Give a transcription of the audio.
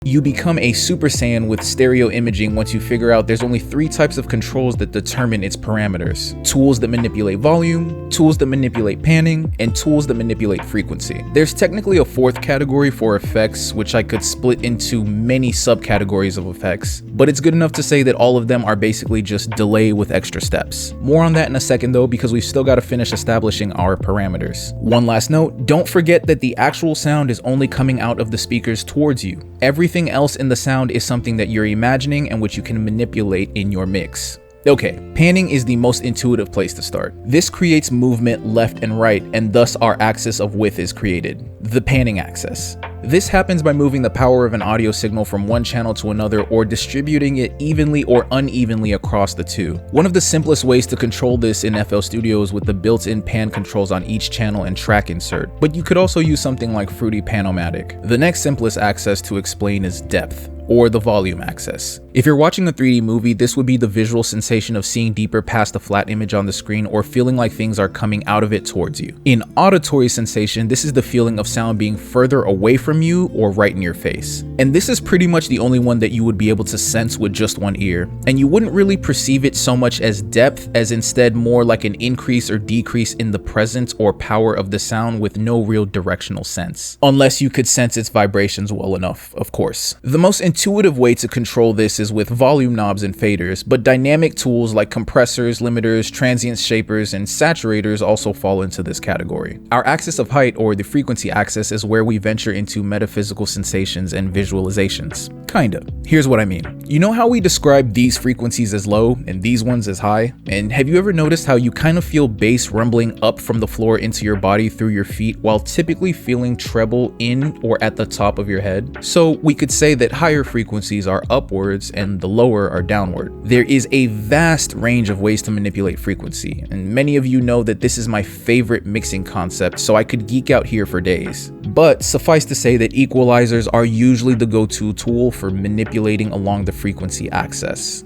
You become a Super Saiyan with stereo imaging once you figure out there's only 3 types of controls that determine its parameters. Tools that manipulate volume, tools that manipulate panning, and tools that manipulate frequency. There's technically a 4th category for effects, which I could split into many subcategories of effects, but it's good enough to say that all of them are basically just delay with extra steps. More on that in a second though, because we've still got to finish establishing our parameters. One last note, don't forget that the actual sound is only coming out of the speakers towards you. Everything else in the sound is something that you're imagining and which you can manipulate in your mix. Okay, panning is the most intuitive place to start. This creates movement left and right, and thus our axis of width is created, the panning axis. This happens by moving the power of an audio signal from one channel to another or distributing it evenly or unevenly across the two. One of the simplest ways to control this in FL Studio is with the built-in pan controls on each channel and track insert, but you could also use something like Fruity Pan-O-Matic. The next simplest axis to explain is depth, or the volume axis. If you're watching a 3D movie, this would be the visual sensation of seeing deeper past the flat image on the screen or feeling like things are coming out of it towards you. In auditory sensation, this is the feeling of sound being further away from you or right in your face. And this is pretty much the only one that you would be able to sense with just one ear. And you wouldn't really perceive it so much as depth as instead more like an increase or decrease in the presence or power of the sound with no real directional sense. Unless you could sense its vibrations well enough, of course. The most intuitive way to control this is with volume knobs and faders, but dynamic tools like compressors, limiters, transient shapers, and saturators also fall into this category. Our axis of height, or the frequency axis, is where we venture into metaphysical sensations and visualizations. Kinda. Here's what I mean. You know how we describe these frequencies as low and these ones as high? And have you ever noticed how you kind of feel bass rumbling up from the floor into your body through your feet while typically feeling treble in or at the top of your head? So we could say that higher frequencies are upwards and the lower are downward. There is a vast range of ways to manipulate frequency, and many of you know that this is my favorite mixing concept, so I could geek out here for days. But suffice to say that equalizers are usually the go-to tool for manipulating along the frequency axis.